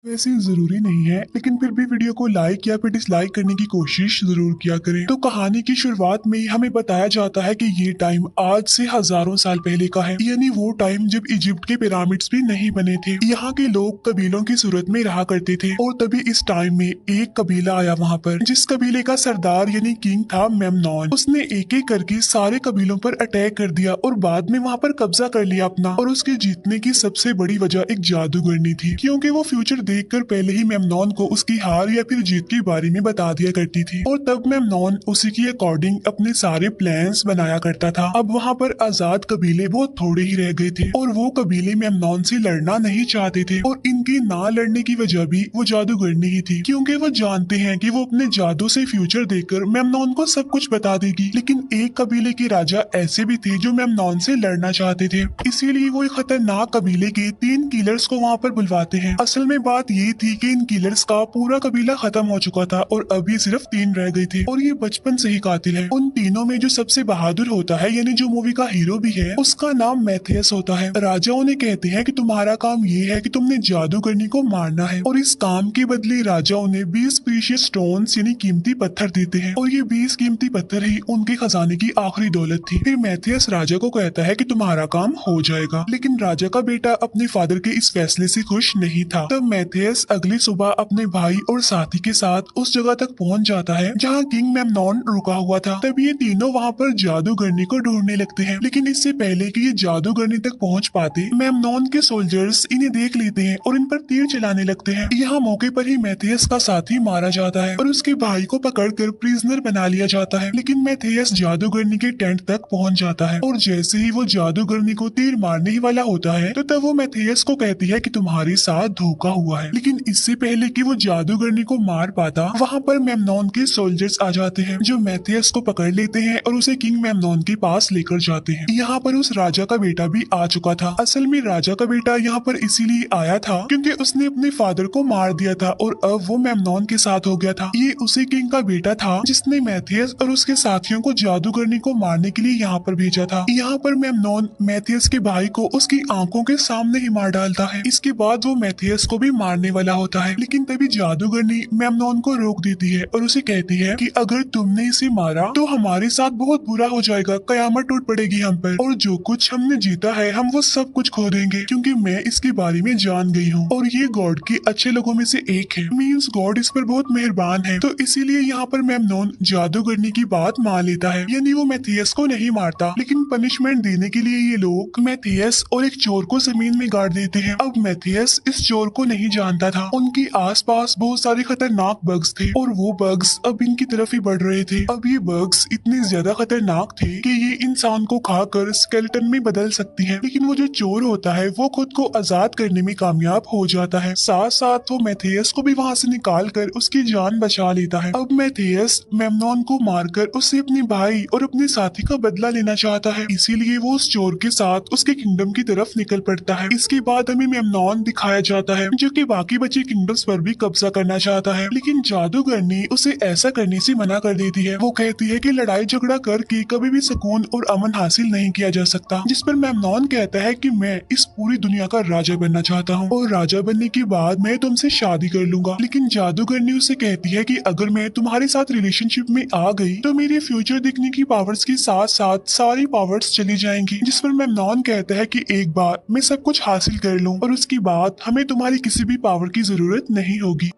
वैसे जरूरी नहीं है, लेकिन फिर भी वीडियो को लाइक या फिर डिसलाइक करने की कोशिश जरूर किया करें। तो कहानी की शुरुआत में ही हमें बताया जाता है कि ये टाइम आज से हजारों साल पहले का है, यानी वो टाइम जब इजिप्ट के पिरामिड्स भी नहीं बने थे। यहाँ के लोग कबीलों की सूरत में रहा करते थे और तभी इस टाइम में एक कबीला आया वहाँ पर, जिस कबीले का सरदार यानी किंग था मेमनॉन। उसने एक एक करके सारे कबीलों पर अटैक कर दिया और बाद में वहाँ पर कब्जा कर लिया अपना। और उसके जीतने की सबसे बड़ी वजह एक जादूगरनी थी, क्योंकि वो फ्यूचर देखकर पहले ही मेमनॉन को उसकी हार या फिर जीत के बारे में बता दिया करती थी और तब मेमनॉन उसी के अकॉर्डिंग अपने सारे प्लान्स बनाया करता था। अब वहाँ पर आजाद कबीले बहुत थोड़े ही रह गए थे और वो कबीले मेमनॉन से लड़ना नहीं चाहते थे और इनके ना लड़ने की वजह भी वो जादूगरनी ही थी, क्योंकि वो जानते हैं कि वो अपने जादू से फ्यूचर देखकर मेमनॉन को सब कुछ बता देगी। लेकिन एक कबीले के राजा ऐसे भी थे जो मेमनॉन से लड़ना चाहते थे, इसीलिए वो एक खतरनाक कबीले के 3 किलर्स को वहाँ पर बुलवाते हैं। असल में बात ये थी कि इन किलर्स का पूरा कबीला खत्म हो चुका था और अभी सिर्फ 3 रह गए थे और ये बचपन से ही कातिल है। उन तीनों में जो सबसे बहादुर होता है, यानी जो मूवी का हीरो भी है, उसका नाम मैथियस होता है। राजा उन्हें कहते हैं कि तुम्हारा काम ये है कि तुमने जादूगरनी को मारना है और इस काम के बदले राजा उन्हें 20 प्रीशियस स्टोन्स यानी कीमती पत्थर देते हैं और ये 20 कीमती पत्थर ही उनके खजाने की आखिरी दौलत थी। फिर मैथियस राजा को कहता है कि तुम्हारा काम हो जाएगा, लेकिन राजा का बेटा अपने फादर के इस फैसले से खुश नहीं था। तब मैथियस अगली सुबह अपने भाई और साथी के साथ उस जगह तक पहुंच जाता है जहां किंग मेमनॉन रुका हुआ था। तब ये तीनों वहां पर जादूगरनी को ढूंढने लगते हैं, लेकिन इससे पहले कि ये जादूगरनी तक पहुंच पाते, मेमनॉन के सोल्जर्स इन्हें देख लेते हैं और इन पर तीर चलाने लगते हैं। यहाँ मौके पर ही मैथियस का साथी मारा जाता है और उसके भाई को पकड़कर प्रिजनर बना लिया जाता है। लेकिन मैथियस जादूगरनी के टेंट तक पहुंच जाता है और जैसे ही वो जादूगरनी को तीर मारने ही वाला होता है तो तब वो मैथियस को कहती है कि तुम्हारे साथ धोखा हुआ है। लेकिन इससे पहले कि वो जादूगरनी को मार पाता, वहाँ पर मेमनॉन के सोल्जर्स आ जाते हैं जो मैथियस को पकड़ लेते हैं और उसे किंग मेमनॉन के पास लेकर जाते हैं। यहाँ पर उस राजा का बेटा भी आ चुका था। असल में राजा का बेटा यहाँ पर इसीलिए आया था क्योंकि उसने अपने फादर को मार दिया था और अब वो मेमनॉन के साथ हो गया था। ये उसी किंग का बेटा था जिसने मैथियस और उसके साथियों को जादूगरनी को मारने के लिए यहाँ पर भेजा था। यहाँ पर मेमनॉन मैथियस के भाई को उसकी आंखों के सामने ही मार डालता है। इसके बाद वो मैथियस को भी मारने वाला होता है, लेकिन तभी जादूगरनी मेमनॉन को रोक देती है और उसे कहती है कि अगर तुमने इसे मारा तो हमारे साथ बहुत बुरा हो जाएगा, कयामत टूट पड़ेगी हम पर और जो कुछ हमने जीता है हम वो सब कुछ खो देंगे, क्योंकि मैं इसके बारे में जान गई हूँ और ये गॉड के अच्छे लोगों में से एक है। मीन्स गॉड इस पर बहुत मेहरबान है। तो इसीलिए यहाँ पर मेमनॉन जादूगरनी की बात मान लेता है, यानी वो मैथियस को नहीं मारता। लेकिन पनिशमेंट देने के लिए ये लोग मैथियस और एक चोर को जमीन में गाड़ देते हैं। अब मैथियस इस चोर को नहीं जानता था। उनके आसपास बहुत सारे खतरनाक बग्स थे और वो बग्स अब इनकी तरफ ही बढ़ रहे थे। अब ये बग्स इतने ज्यादा खतरनाक थे कि ये इंसान को खाकर स्केलेटन में बदल सकती हैं। लेकिन वो जो चोर होता है वो खुद को आजाद करने में कामयाब हो जाता है। साथ साथ वो मैथियस को भी वहाँ से निकाल कर उसकी जान बचा लेता है। अब मैथियस मेमनॉन को मारकर उससे अपने भाई और अपने साथी का बदला लेना चाहता है, इसीलिए वो उस चोर के साथ उसके किंगडम की तरफ निकल पड़ता है। इसके बाद हमें मेमनॉन दिखाया जाता है जो कि बाकी बचे किंगडम्स पर भी कब्जा करना चाहता है, लेकिन जादूगरनी उसे ऐसा करने से मना कर देती है। वो कहती है कि लड़ाई झगड़ा करके कभी भी सुकून और अमन हासिल नहीं किया जा सकता, जिस पर मेमनॉन कहता है कि मैं इस पूरी दुनिया का राजा बनना चाहता हूँ और राजा बनने के बाद मैं तुमसे शादी कर लूंगा। लेकिन जादूगरनी उसे कहती है कि अगर मैं तुम्हारे साथ रिलेशनशिप में आ गई तो मेरे फ्यूचर देखने की पावर्स के साथ साथ सारी पावर्स चली जाएंगी, जिस पर मेमनॉन कहता है कि एक बार मैं सब कुछ हासिल कर लूं और उसके बाद हमें तुम्हारी किसी भी पावर की जरूरत नहीं होगी।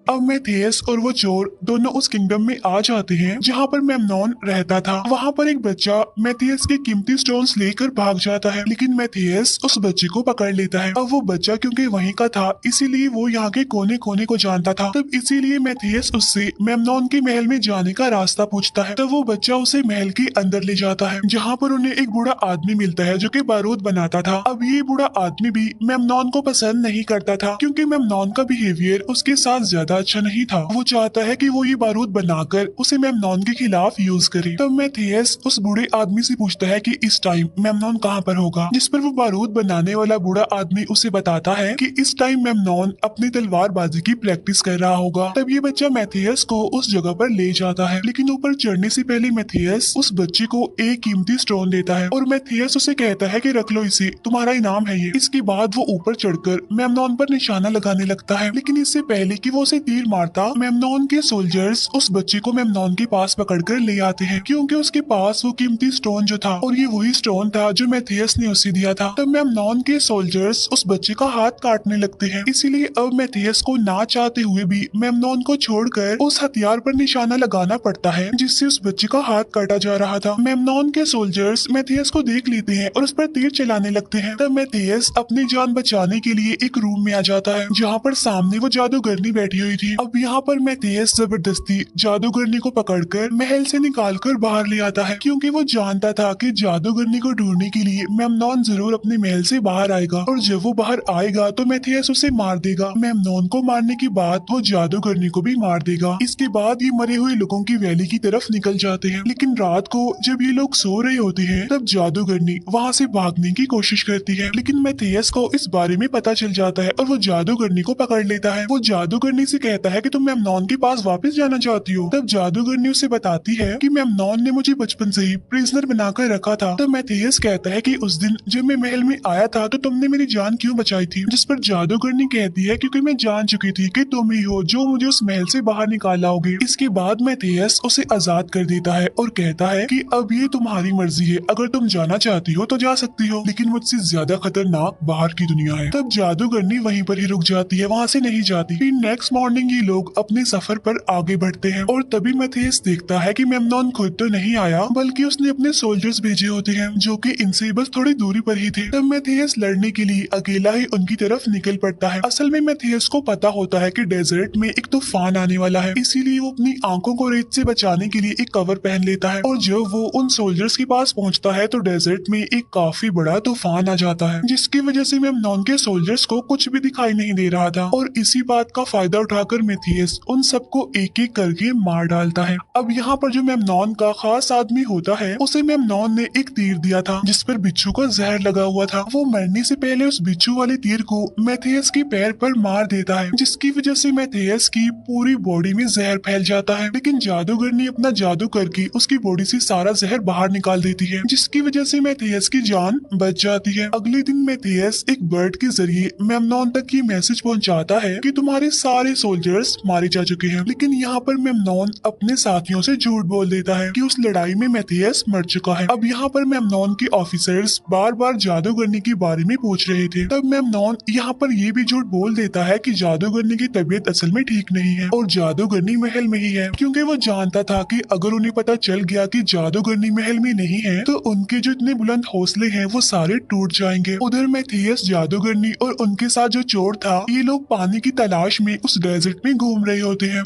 अब मैथियस और वो चोर दोनों उस किंगडम में आ जाते हैं जहाँ पर मेमनॉन रहता था। वहाँ पर एक बच्चा मैथियस के कीमती स्टोन्स लेकर भाग जाता है, लेकिन मैथियस उस बच्चे को पकड़ लेता है। अब वो बच्चा क्योंकि वहीं का था इसीलिए वो यहाँ के कोने कोने को जानता था। तब इसीलिए मैथियस उससे मेमनॉन के महल में जाने का रास्ता पूछता है। तब वो बच्चा उसे महल के अंदर ले जाता है जहाँ पर उन्हें एक बूढ़ा आदमी मिलता है जो कि बारूद बनाता था। अब ये बूढ़ा आदमी भी मेमनॉन को पसंद नहीं करता था क्योंकि मेमनॉन का बिहेवियर उसके साथ ज्यादा अच्छा नहीं था। वो चाहता है कि वो ये बारूद बनाकर उसे मेमनॉन के खिलाफ यूज करे। तब मैथियस उस बूढ़े आदमी से पूछता है कि इस टाइम मेमनॉन कहाँ पर होगा, जिस पर वो बारूद बनाने वाला बूढ़ा आदमी उसे बताता है कि इस टाइम मेमनॉन अपनी तलवारबाजी की प्रैक्टिस कर रहा होगा। तब ये बच्चा मैथियस को उस जगह पर ले जाता है, लेकिन ऊपर चढ़ने से पहले मैथियस उस बच्चे को एक कीमती स्टोन देता है और मैथियस उसे कहता है कि रख लो इसे, तुम्हारा इनाम है ये। इसके बाद वो ऊपर चढ़कर मेमनॉन पर निशाना लगाने लगता है, लेकिन इससे पहले कि वो उसे तीर मारता, मेमनॉन के सोल्जर्स उस बच्चे को मेमनॉन के पास पकड़कर ले आते हैं, क्योंकि उसके पास वो कीमती स्टोन जो था और ये वही स्टोन था जो मैथियस ने उसे दिया था। तब मेमनॉन के सोल्जर्स उस बच्चे का हाथ काटने लगते हैं, इसीलिए अब मैथियस को ना चाहते हुए भी मेमनॉन को छोड़कर उस हथियार पर निशाना लगाना पड़ता है जिससे उस बच्चे का हाथ काटा जा रहा था। मेमनॉन के सोल्जर्स मैथियस को देख लेते हैं और उस पर तीर चलाने लगते हैं। तब मैथियस अपनी जान बचाने के लिए एक रूम में आ जाता है जहाँ पर सामने वो जादूगरनी बैठी हुई थी। अब यहाँ पर मैथियस जबरदस्ती जादूगरनी को पकड़कर महल से निकालकर बाहर ले आता है, क्योंकि वो जानता था कि जादूगरनी को ढूंढने के लिए मेमनॉन जरूर अपने महल से बाहर आएगा और जब वो बाहर आएगा तो मैथियस उसे मार देगा। मेमनॉन को मारने के बाद वो जादूगरनी को भी मार देगा। इसके बाद ये मरे हुए लोगों की वैली की तरफ निकल जाते हैं, लेकिन रात को जब ये लोग सो रहे होते हैं तब जादूगरनी वहाँ से भागने की कोशिश करती है, लेकिन मैथियस को इस बारे में पता चल जाता है और वो जादूगरनी को पकड़ लेता है। वो जादूगरनी से कहता है कि तुम मेमनॉन के पास वापस जाना चाहती हो। तब जादूगरनी उसे बताती है कि मेमनॉन ने मुझे बचपन से ही प्रिजनर बनाकर रखा था। तब मैथियस कहता है कि उस दिन जब मैं महल में आया था तो तुमने मेरी जान क्यों बचाई थी, जिस पर जादूगरनी कहती है क्योंकि मैं जान चुकी थी कि तुम ही हो जो मुझे उस महल से बाहर निकालोगे। इसके बाद मैथियस उसे आजाद कर देता है और कहता है कि अब ये तुम्हारी मर्जी है, अगर तुम जाना चाहती हो तो जा सकती हो, लेकिन मुझसे ज्यादा खतरनाक बाहर की दुनिया है। तब जादूगरनी वहीं पर ही रुक जाती है, वहाँ से नहीं जाती। फिर नेक्स्ट मॉर्निंग ये लोग अपने सफर पर आगे बढ़ते हैं और तभी मैथियस देखता है कि मेमनॉन खुद तो नहीं आया बल्कि उसने अपने सोल्जर्स भेजे होते हैं जो कि इनसे बस थोड़ी दूरी पर ही थे। तब मैथियस लड़ने के लिए अकेला ही उनकी तरफ निकल पड़ता है। असल में मैथियस को पता होता है कि डेजर्ट में एक तूफान आने वाला है, इसीलिए वो अपनी आंखों को रेत से बचाने के लिए एक कवर पहन लेता है और जब वो उन सोल्जर्स के पास पहुंचता है तो डेजर्ट में एक काफी बड़ा तूफान आ जाता है, जिसकी वजह से मेमनॉन के सोल्जर्स को कुछ भी दिखाई नहीं दे रहा था और इसी बात का फायदा उठाकर मैथियस उन सबको एक एक करके मार डालता है। अब यहाँ पर जो मेमनॉन का खास आदमी होता है उसे मेमनॉन ने एक तीर दिया था जिस पर बिच्छू का जहर लगा हुआ था। वो मरने से पहले उस बिच्छू वाले तीर को मैथियस के पैर पर मार देता है, जिसकी वजह से मैथियस की पूरी बॉडी में जहर फैल जाता है, लेकिन जादूगरनी अपना जादू करके उसकी बॉडी से सारा जहर बाहर निकाल देती है, जिसकी वजह से मैथियस की जान बच जाती है। अगले दिन मैथियस एक बर्ड के जरिए मेमनॉन तक ये मैसेज पहुंचाता है कि तुम्हारे सारे सोल्जर्स मारे जा चुके हैं, लेकिन यहाँ पर मेमनॉन अपने साथियों से झूठ बोल देता है कि उस लड़ाई में मैथियस मर चुका है। अब यहाँ पर मेमनॉन के ऑफिसर्स बार बार जादूगरनी के बारे में पूछ रहे थे। तब मेमनॉन यहाँ पर ये भी झूठ बोल देता है कि जादूगरनी की तबीयत असल में ठीक नहीं है और जादूगरनी महल में ही है, क्योंकि वो जानता था कि अगर उन्हें पता चल गया कि जादूगरनी महल में नहीं है तो उनके जो इतने बुलंद हौसले हैं वो सारे टूट जाएंगे। उधर मैथियस, जादूगरनी और उनके साथ जो चोर था, ये लोग पानी की तलाश में उस डेजर्ट में घूम रहे होते हैं,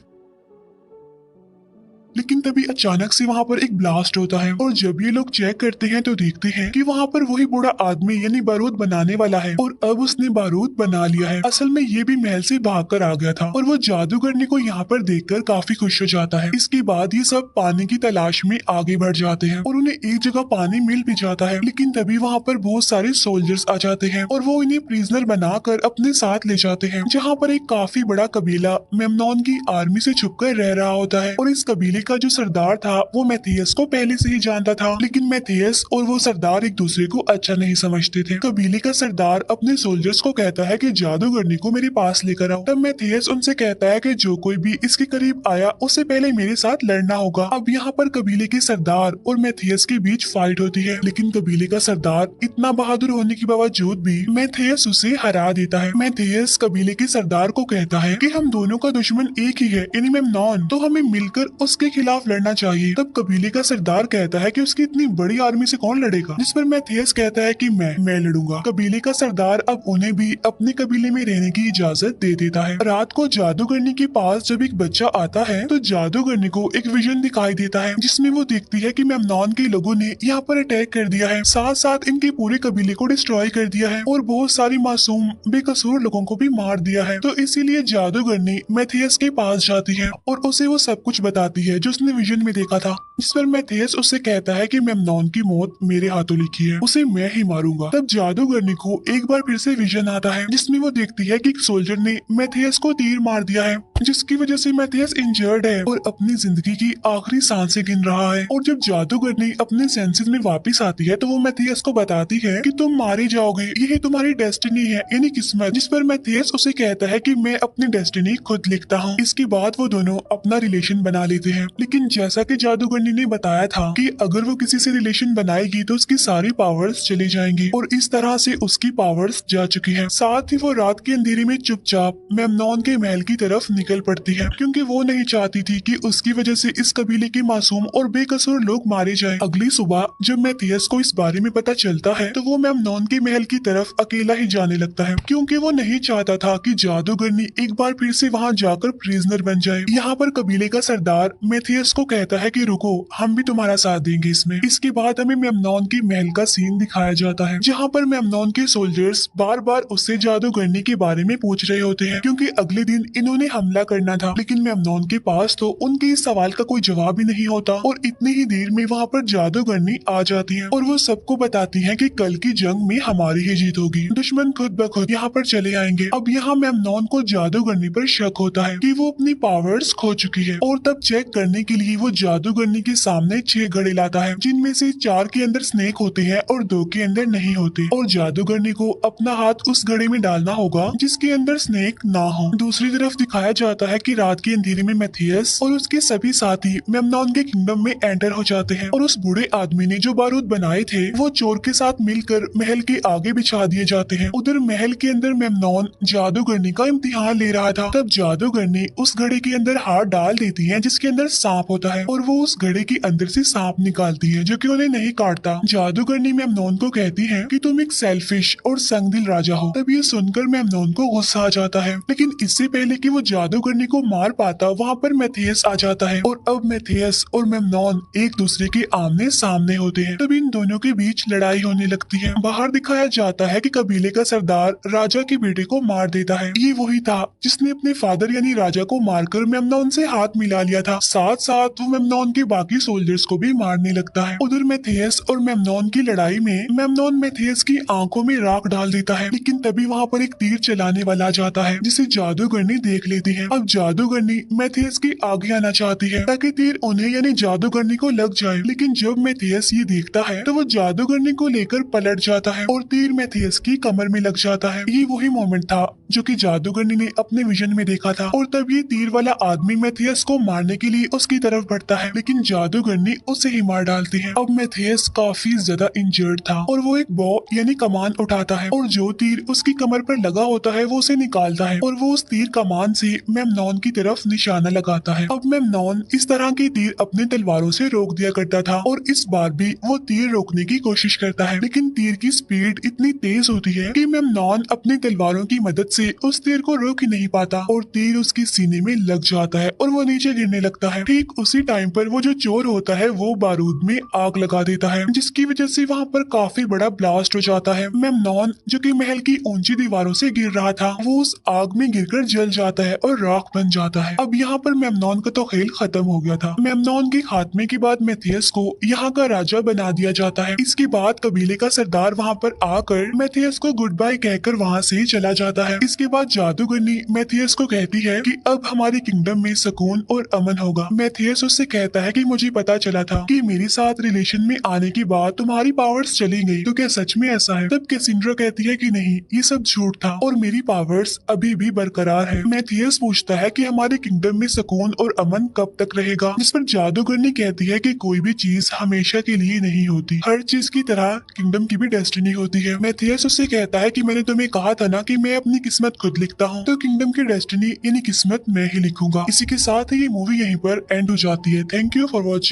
लेकिन तभी अचानक से वहाँ पर एक ब्लास्ट होता है और जब ये लोग चेक करते हैं तो देखते हैं कि वहाँ पर वही बूढ़ा आदमी यानी बारूद बनाने वाला है और अब उसने बारूद बना लिया है। असल में ये भी महल से भागकर आ गया था और वो जादूगरनी को यहाँ पर देखकर काफी खुश हो जाता है। इसके बाद ये सब पानी की तलाश में आगे बढ़ जाते हैं और उन्हें एक जगह पानी मिल भी जाता है, लेकिन तभी वहाँ पर बहुत सारे सोल्जर्स आ जाते हैं और वो इन्हें प्रिजनर बनाकर अपने साथ ले जाते हैं, जहाँ पर एक काफी बड़ा कबीला मेमनॉन की आर्मी से छुपकर रह रहा होता है और इस कबीले का जो सरदार था वो मैथियस को पहले से ही जानता था, लेकिन मैथियस और वो सरदार एक दूसरे को अच्छा नहीं समझते थे। कबीले का सरदार अपने सोल्जर्स को कहता है कि जादूगरनी को मेरे पास लेकर आओ। तब मैथियस उनसे कहता है कि जो कोई भी इसके करीब आया उससे पहले मेरे साथ लड़ना होगा। अब यहाँ पर कबीले के सरदार और मैथियस के बीच फाइट होती है, लेकिन कबीले का सरदार इतना बहादुर होने के बावजूद भी मैथियस उसे हरा देता है। मैथियस कबीले के सरदार को कहता है कि हम दोनों का दुश्मन एक ही है यानी मेमनॉन, तो हमें मिलकर उसके खिलाफ लड़ना चाहिए। तब कबीले का सरदार कहता है कि उसकी इतनी बड़ी आर्मी से कौन लड़ेगा, जिस पर मैथियस कहता है कि मैं लड़ूंगा। कबीले का सरदार अब उन्हें भी अपने कबीले में रहने की इजाजत दे देता है। रात को जादूगरनी के पास जब एक बच्चा आता है तो जादूगरनी को एक विजन दिखाई देता है, जिसमें वो देखती है कि मेमनॉन के लोगों ने यहाँ पर अटैक कर दिया है, साथ साथ इनके पूरे कबीले को डिस्ट्रॉय कर दिया है और बहुत सारी मासूम बेकसूर लोगों को भी मार दिया है। तो इसीलिए जादूगरनी मैथियस के पास जाती है और उसे वो सब कुछ बताती है जो उसने विजन में देखा था, जिस पर मैथियस उससे कहता है कि मेमनॉन की मौत मेरे हाथों लिखी है, उसे मैं ही मारूंगा। तब जादूगरनी को एक बार फिर से विजन आता है, जिसमें वो देखती है कि एक सोल्जर ने मैथियस को तीर मार दिया है, जिसकी वजह से मैथियस इंजर्ड है और अपनी जिंदगी की आखिरी सांसें गिन रहा है। और जब जादूगरनी अपने सेंसेस में वापस आती है तो वो मैथियस को बताती है कि तुम मारे जाओगे, यही तुम्हारी डेस्टिनी है, यानी किस्मत। जिस पर मैथियस उसे कहता है कि मैं अपनी डेस्टिनी खुद लिखता हूँ। इसके बाद वो दोनों अपना रिलेशन बना लेते हैं, लेकिन जैसा कि जादूगरनी ने बताया था कि अगर वो किसी से रिलेशन बनाएगी तो उसकी सारी पावर्स चली जाएंगी, और इस तरह से उसकी पावर्स जा चुकी है। साथ ही वो रात के अंधेरे में चुपचाप मेमनॉन के महल की तरफ निकल पड़ती है, क्योंकि वो नहीं चाहती थी कि उसकी वजह से इस कबीले के मासूम और बेकसूर लोग मारे जाएं। अगली सुबह जब मैथियस को इस बारे में पता चलता है तो वो मेमनॉन के महल की तरफ अकेला ही जाने लगता है, क्योंकि वो नहीं चाहता था कि जादूगरनी एक बार फिर से वहाँ जाकर प्रिजनर बन जाए। यहाँ पर कबीले का सरदार मैथियस को कहता है कि रुको, हम भी तुम्हारा साथ देंगे इसमें। इसके बाद हमें मेमनॉन के महल का सीन दिखाया जाता है, जहाँ पर मेमनॉन के सोल्जर्स बार बार उससे जादूगरनी के बारे में पूछ रहे होते हैं, क्योंकि अगले दिन इन्होंने हमला करना था। लेकिन मेमनॉन के पास तो उनके इस सवाल का कोई जवाब ही नहीं होता, और इतनी ही देर में वहाँ पर जादूगरनी आ जाती है और वो सबको बताती है कि कल की जंग में हमारी ही जीत होगी, दुश्मन खुद ब खुद यहाँ पर चले आएंगे। अब यहाँ मेमनॉन को जादूगरनी पर शक होता है कि वो अपनी पावर्स खो चुकी है, और तब चेक करने के लिए वो जादूगरनी के सामने 6 घड़े लाता है, जिनमें से 4 के अंदर स्नेक होते हैं और 2 के अंदर नहीं होते, और जादूगरनी को अपना हाथ उस घड़े में डालना होगा जिसके अंदर स्नेक ना हो। दूसरी तरफ दिखाया जाता है कि रात के अंधेरे में मैथियस और उसके सभी साथी मेमनॉन के किंगडम में एंटर हो जाते हैं, और उस बूढ़े आदमी ने जो बारूद बनाए थे वो चोर के साथ मिलकर महल के आगे बिछा दिए जाते हैं। उधर महल के अंदर मेमनॉन जादूगरनी का इम्तिहान ले रहा था। तब जादूगरनी उस घड़े के अंदर हाथ डाल देती है जिसके अंदर सांप होता है, और वो उस घड़े के अंदर से सांप निकालती है जो कि उन्हें नहीं काटता। जादूगरनी मेमनॉन को कहती है कि तुम एक सेल्फिश और संगदिल राजा हो। तब ये सुनकर मेमनॉन को गुस्सा आ जाता है, लेकिन इससे पहले कि वो जादूगरनी को मार पाता वहाँ पर मैथियस आ जाता है, और अब मैथियस और मेमनॉन एक दूसरे के आमने सामने होते हैं। तब इन दोनों के बीच लड़ाई होने लगती है। बाहर दिखाया जाता है कि कबीले का सरदार राजा के बेटे को मार देता है। ये वही था जिसने अपने फादर यानी राजा को मारकर मेमनॉन से हाथ मिला लिया था। साथ साथ वो मेमनॉन के बाकी सोल्जर्स को भी मारने लगता है। उधर मैथियस और मेमनॉन की लड़ाई में मेमनॉन मैथियस की आंखों में राख डाल देता है, लेकिन तभी वहाँ पर एक तीर चलाने वाला आ जाता है जिसे जादूगरनी देख लेती है। अब जादूगरनी मैथियस के आगे आना चाहती है ताकि तीर उन्हें यानी जादूगरनी को लग जाए, लेकिन जब मैथियस ये देखता है तो वो जादूगरनी को लेकर पलट जाता है और तीर मैथियस की कमर में लग जाता है। ये वही मोमेंट था जो कि जादूगरनी ने अपने विजन में देखा था, और तब ये तीर वाला आदमी मैथियस को मारने के लिए उसकी तरफ बढ़ता है, लेकिन जादूगरनी उसे ही मार डालती है। अब मैथियस काफी ज्यादा इंजर्ड था और वो एक बॉ यानी कमान उठाता है, और जो तीर उसकी कमर पर लगा होता है वो उसे निकालता है, और वो उस तीर कमान से मेमनॉन की तरफ निशाना लगाता है। अब मेमनॉन इस तरह के तीर अपने तलवारों से रोक दिया करता था, और इस बार भी वो तीर रोकने की कोशिश करता है, लेकिन तीर की स्पीड इतनी तेज होती है कि मेमनॉन अपनी तलवारों की मदद से उस तीर को रोक ही नहीं पाता, और तीर उसके सीने में लग जाता है और वो नीचे गिरने लगता है। ठीक उसी टाइम पर वो जो चोर होता है वो बारूद में आग लगा देता है, जिसकी वजह से वहाँ पर काफी बड़ा ब्लास्ट हो जाता है। मेमनॉन जो कि महल की ऊंची दीवारों से गिर रहा था वो उस आग में गिरकर जल जाता है और राख बन जाता है। अब यहाँ पर मेमनॉन का तो खेल खत्म हो गया था। मेमनॉन के खात्मे के बाद मैथियस को यहाँ का राजा बना दिया जाता है। इसके बाद कबीले का सरदार वहाँ पर आकर मैथियस को गुड बाय कहकर वहाँ से चला जाता है। इसके बाद जादूगरनी मैथियस को कहती है कि अब हमारे किंगडम में सुकून और अमन होगा। मैथियस उससे कहता है कि मुझे पता चला था कि मेरे साथ रिलेशन में आने के बाद तुम्हारी पावर्स चली गई, तो क्या सच में ऐसा है? तब कैसेंड्रा कहती है कि नहीं, ये सब झूठ था और मेरी पावर्स अभी भी बरकरार है। मैथियस पूछता है कि हमारे किंगडम में सुकून और अमन कब तक रहेगा, जिस पर जादूगरनी कहती है कि कोई भी चीज हमेशा के लिए नहीं होती, हर चीज की तरह किंगडम की भी डेस्टिनी होती है। मैथियस उससे कहता है कि मैंने तुम्हें कहा था ना कि मैं अपनी किस्मत खुद लिखता हूँ, तो किंगडम की डेस्टिनी यानी किस्मत मैं ही लिखूंगा। इसी के साथ ही ये मूवी यहीं पर एंड हो जाती है। Thank you for watching.